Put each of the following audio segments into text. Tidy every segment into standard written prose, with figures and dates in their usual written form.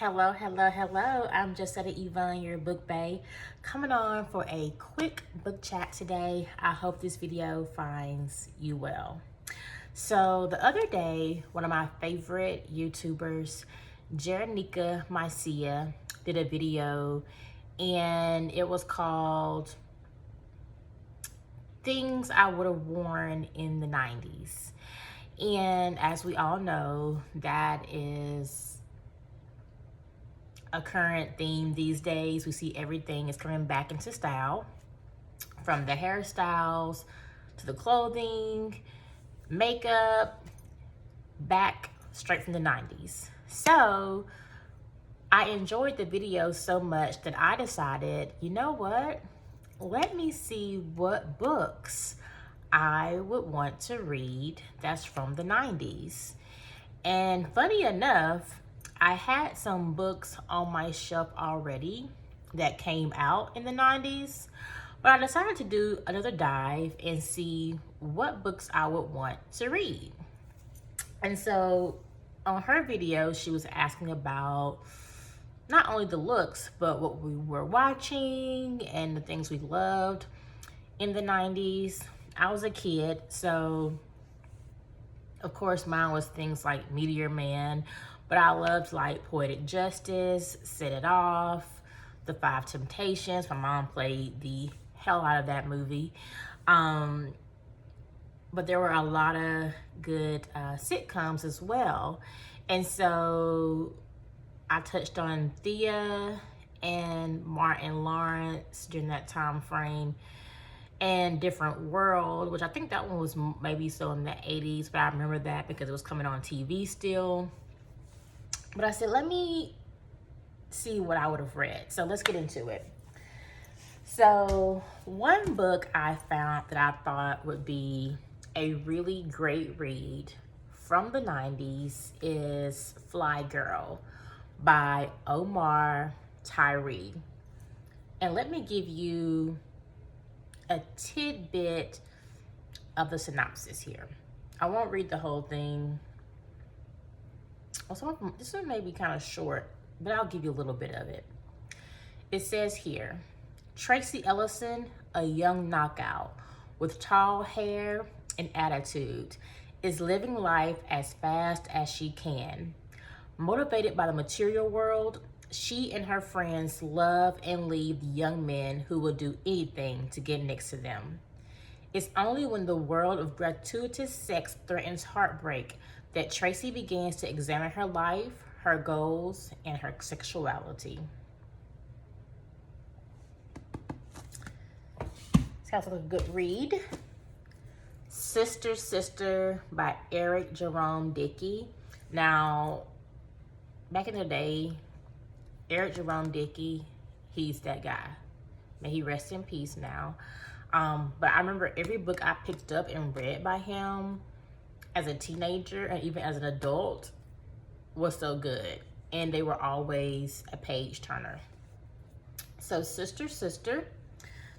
Hello. I'm Jessetta Yvonne, your book bae, coming on for a quick book chat today. I hope this video finds you well. So the other day, one of my favorite YouTubers, Jeranika Mycia, did a video and it was called Things I Would Have Worn in the 90s. And as we all know, that is a current theme these days. We see everything is coming back into style, from the hairstyles to the clothing, makeup, back straight from the 90s. So I enjoyed the video so much that I decided, you know what? Let me see what books I would want to read that's from the 90s. And funny enough, I had some books on my shelf already that came out in the 90s, but I decided to do another dive and see what books I would want to read. And so on her video, she was asking about not only the looks, but what we were watching and the things we loved in the 90s. I was a kid, so of course mine was things like Meteor Man, but I loved like Poetic Justice, Set It Off, The Five Temptations. My mom played the hell out of that movie. But there were a lot of good sitcoms as well. And so I touched on Thea and Martin Lawrence during that time frame, and Different World, which I think that one was maybe still in the 80s, but I remember that because it was coming on TV still. But I said, let me see what I would have read. So let's get into it. So one book I found that I thought would be a really great read from the 90s is Fly Girl by Omar Tyree. And let me give you a tidbit of the synopsis here. I won't read the whole thing. This one may be kind of short, but I'll give you a little bit of it. It says here, Tracy Ellison, a young knockout with tall hair and attitude, is living life as fast as she can. Motivated by the material world, she and her friends love and leave the young men who will do anything to get next to them. It's only when the world of gratuitous sex threatens heartbreak that Tracy begins to examine her life, her goals, and her sexuality. Sounds like a good read. Sister by Eric Jerome Dickey. Now, back in the day, Eric Jerome Dickey, he's that guy. May he rest in peace now. But I remember every book I picked up and read by him as a teenager and even as an adult was so good. And they were always a page turner. So Sister,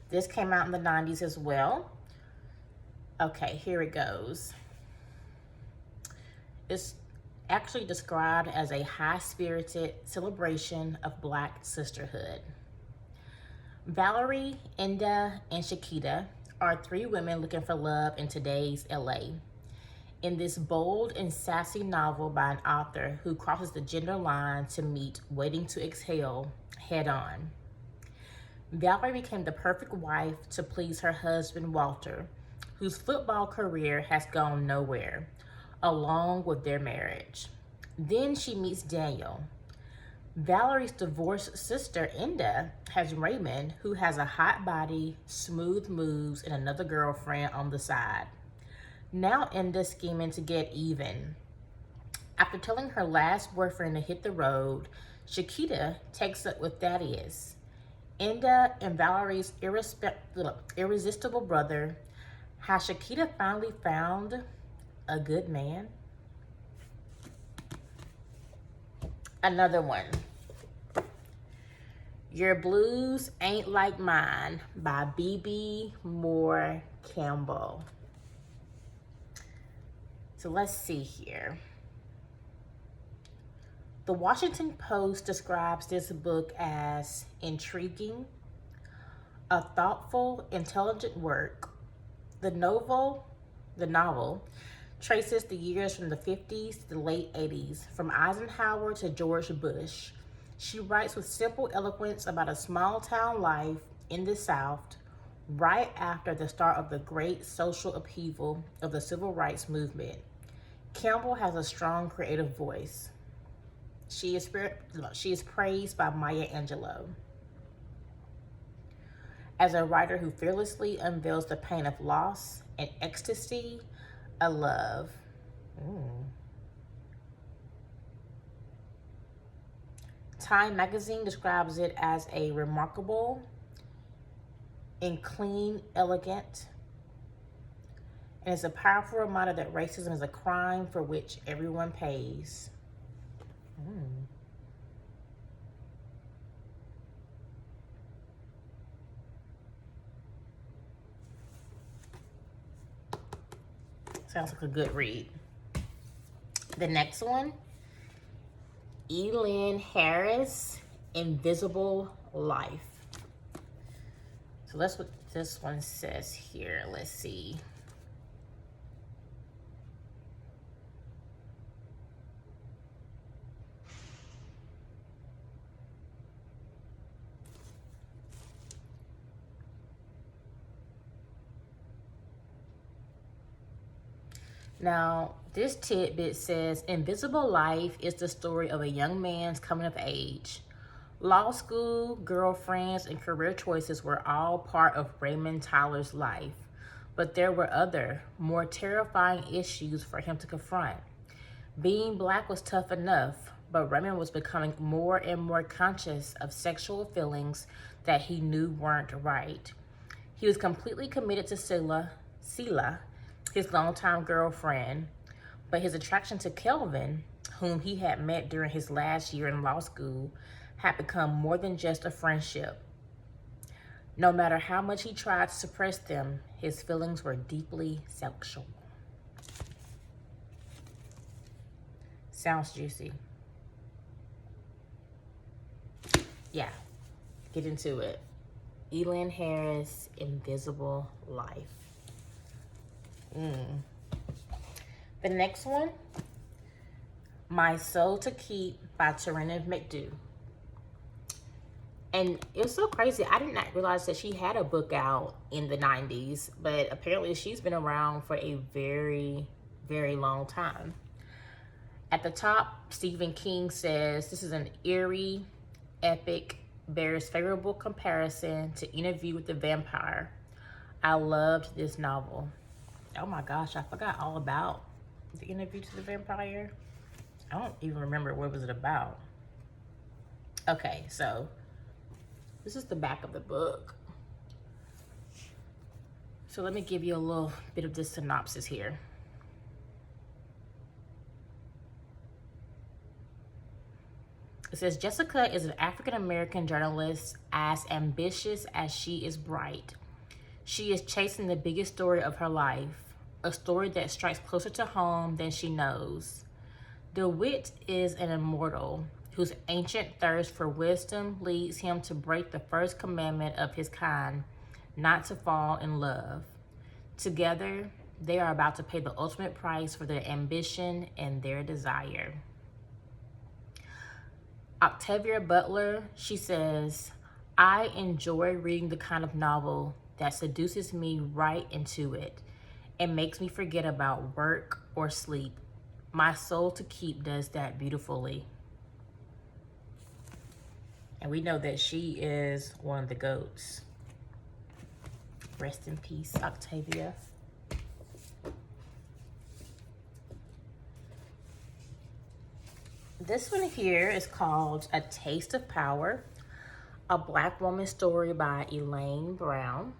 this came out in the 90s as well. Okay, here it goes. It's actually described as a high-spirited celebration of Black sisterhood. Valerie, Inda, and Shakita are three women looking for love in today's LA. In this bold and sassy novel by an author who crosses the gender line to meet Waiting to Exhale head on. Valerie became the perfect wife to please her husband, Walter, whose football career has gone nowhere, along with their marriage. Then she meets Daniel. Valerie's divorced sister, Inda, has Raymond, who has a hot body, smooth moves, and another girlfriend on the side. Now Inda's scheming to get even. After telling her last boyfriend to hit the road, Shakita takes up with Thaddeus. Inda and Valerie's irresistible brother. Has Shakita finally found a good man? Another one. Your Blues Ain't Like Mine by B.B. Moore Campbell. So let's see here. The Washington Post describes this book as intriguing, a thoughtful, intelligent work. The novel traces the years from the 50s to the late 80s, from Eisenhower to George Bush. She writes with simple eloquence about a small town life in the South right after the start of the great social upheaval of the civil rights movement. Campbell has a strong creative voice. She is praised by Maya Angelou as a writer who fearlessly unveils the pain of loss and ecstasy of love. Time magazine describes it as a remarkable and clean, elegant, and it's a powerful reminder that racism is a crime for which everyone pays. Sounds like a good read. The next one, Elin Harris, Invisible Life. So that's what this one says here. Let's see. Now, this tidbit says, Invisible Life is the story of a young man's coming of age. Law school, girlfriends, and career choices were all part of Raymond Tyler's life, but there were other, more terrifying issues for him to confront. Being Black was tough enough, but Raymond was becoming more and more conscious of sexual feelings that he knew weren't right. He was completely committed to Selah, his longtime girlfriend, but his attraction to Kelvin, whom he had met during his last year in law school, had become more than just a friendship. No matter how much he tried to suppress them, his feelings were deeply sexual. Sounds juicy. Yeah, get into it. Elin Harris, Invisible Life. The next one, My Soul to Keep by Tarina McDue. And it was so crazy. I did not realize that she had a book out in the 90s, but apparently she's been around for a very, very long time. At the top, Stephen King says, this is an eerie, epic, bears favorable comparison to Interview with the Vampire. I loved this novel. Oh my gosh, I forgot all about the Interview to the Vampire. I don't even remember what was it about. Okay, so this is the back of the book. So let me give you a little bit of the synopsis here. It says, Jessica is an African-American journalist as ambitious as she is bright. She is chasing the biggest story of her life, a story that strikes closer to home than she knows. DeWitt is an immortal whose ancient thirst for wisdom leads him to break the first commandment of his kind, not to fall in love. Together, they are about to pay the ultimate price for their ambition and their desire. Octavia Butler, she says, I enjoy reading the kind of novel that seduces me right into it and makes me forget about work or sleep. My Soul to Keep does that beautifully. And we know that she is one of the GOATs. Rest in peace, Octavia. This one here is called A Taste of Power, a Black woman story by Elaine Brown.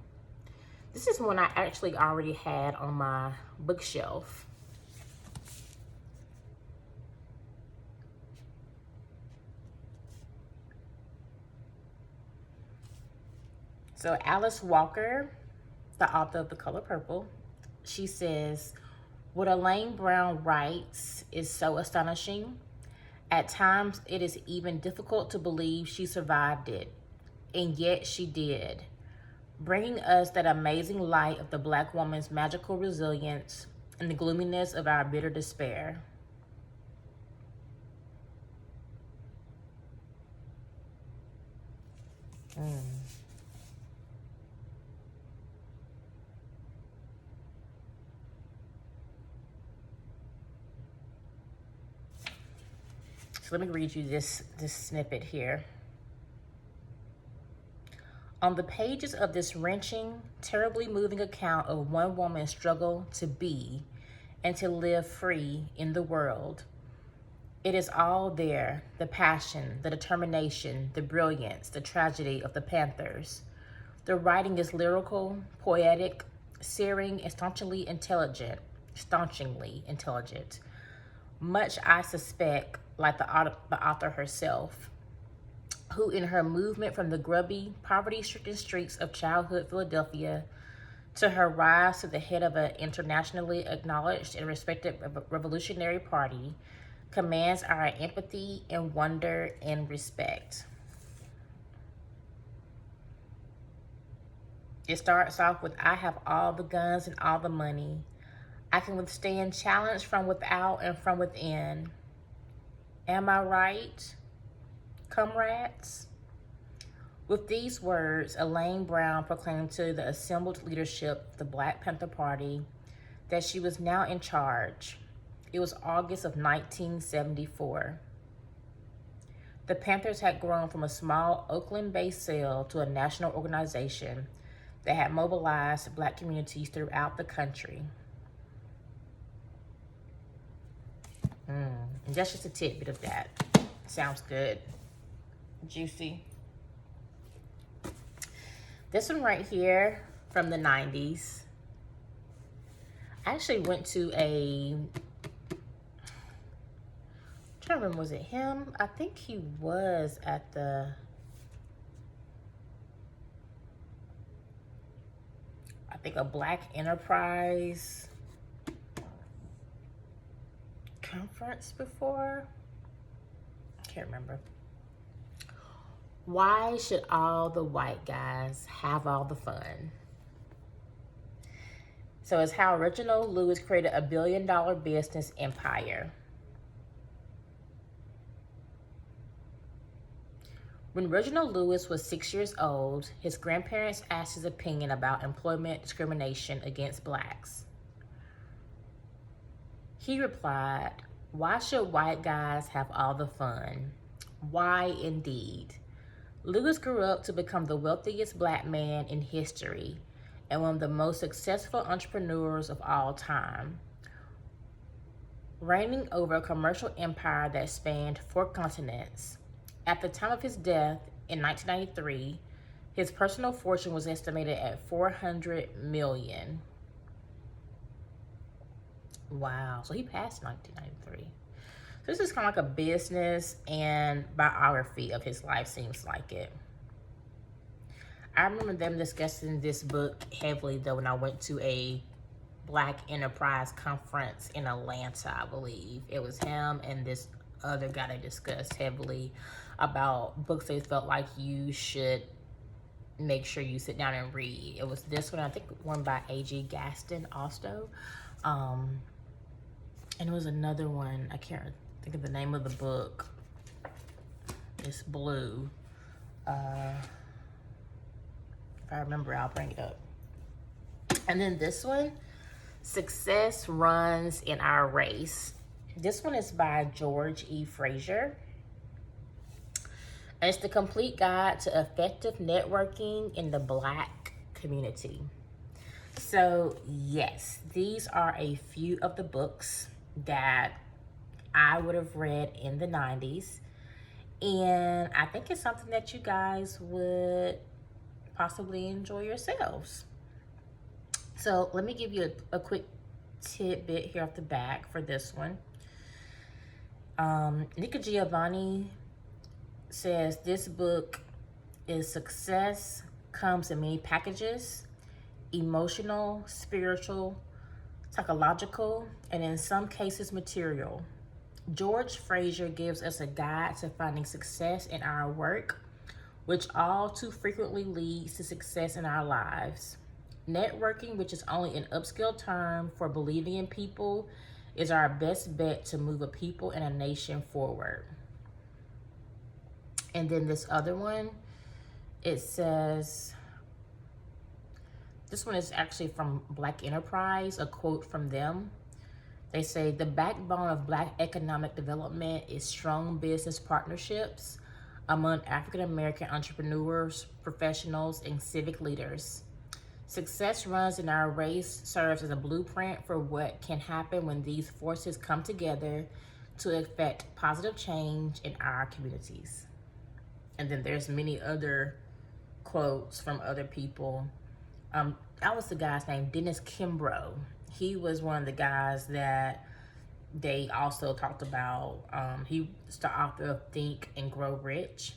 This is one I actually already had on my bookshelf. So Alice Walker, the author of The Color Purple, she says, what Elaine Brown writes is so astonishing. At times, it is even difficult to believe she survived it, and yet she did, bringing us that amazing light of the Black woman's magical resilience in the gloominess of our bitter despair. So let me read you this snippet here. On the pages of this wrenching, terribly moving account of one woman's struggle to be and to live free in the world, it is all there, the passion, the determination, the brilliance, the tragedy of the Panthers. The writing is lyrical, poetic, searing, and staunchingly intelligent. Much, I suspect, like the author herself, who in her movement from the grubby, poverty-stricken streets of childhood Philadelphia to her rise to the head of an internationally acknowledged and respected revolutionary party, commands our empathy and wonder and respect. It starts off with, I have all the guns and all the money. I can withstand challenge from without and from within. Am I right, comrades? With these words, Elaine Brown proclaimed to the assembled leadership of the Black Panther Party that she was now in charge. It was August of 1974. The Panthers had grown from a small Oakland-based cell to a national organization that had mobilized Black communities throughout the country. And that's just a tidbit of that. Sounds good. Juicy. This one right here from the 90s. I actually went to I'm trying to remember, was it him? I think he was at the a Black Enterprise conference before. I can't remember. Why should all the white guys have all the fun? So it's how Reginald Lewis created a billion-dollar business empire. When Reginald Lewis was 6 years old, his grandparents asked his opinion about employment discrimination against Blacks. He replied, why should white guys have all the fun? Why indeed? Lewis grew up to become the wealthiest Black man in history and one of the most successful entrepreneurs of all time, reigning over a commercial empire that spanned 4 continents. At the time of his death in 1993, his personal fortune was estimated at $400 million. Wow, so he passed in 1993. So this is kind of like a business and biography of his life, seems like it. I remember them discussing this book heavily, though, when I went to a Black Enterprise conference in Atlanta, I believe. It was him and this other guy that discussed heavily about books they felt like you should make sure you sit down and read. It was this one, I think one by A.G. Gaston also. And it was another one, I can't think of the name of the book. It's blue. If I remember, I'll bring it up. And then this one, Success Runs in Our Race. This one is by George E. Frazier. And it's the complete guide to effective networking in the Black community. So yes, these are a few of the books that I would have read in the 90s. And I think it's something that you guys would possibly enjoy yourselves. So let me give you a quick tidbit here off the back for this one. Nika Giovanni says this book is success comes in many packages: emotional, spiritual, psychological, and in some cases material. George Fraser gives us a guide to finding success in our work, which all too frequently leads to success in our lives. Networking, which is only an upscale term for believing in people, is our best bet to move a people and a nation forward. And then this other one, it says, this one is actually from Black Enterprise, a quote from them. They say, the backbone of Black economic development is strong business partnerships among African-American entrepreneurs, professionals, and civic leaders. Success runs in our race serves as a blueprint for what can happen when these forces come together to effect positive change in our communities. And then there's many other quotes from other people. That was the guy's name, Dennis Kimbrough. He was one of the guys that they also talked about. He's the author of Think and Grow Rich.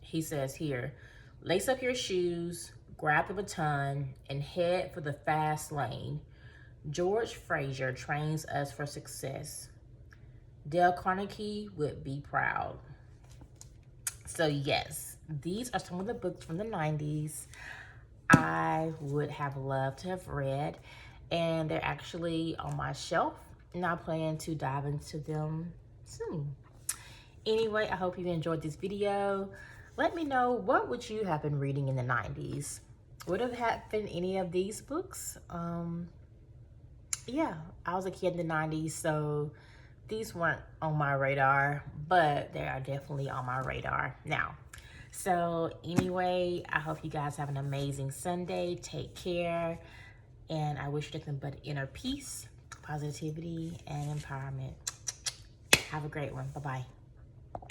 He says here, lace up your shoes, grab the baton, and head for the fast lane. George Fraser trains us for success. Dale Carnegie would be proud. So yes, these are some of the books from the 90s I would have loved to have read, and they're actually on my shelf, and I plan to dive into them soon. Anyway, I hope you enjoyed this video. Let me know, what would you have been reading in the 90s? Would have happened any of these books? Yeah, I was a kid in the 90s, so these weren't on my radar, but they are definitely on my radar now. So anyway, I hope you guys have an amazing Sunday. Take care. And I wish you nothing but inner peace, positivity, and empowerment. Have a great one. Bye-bye.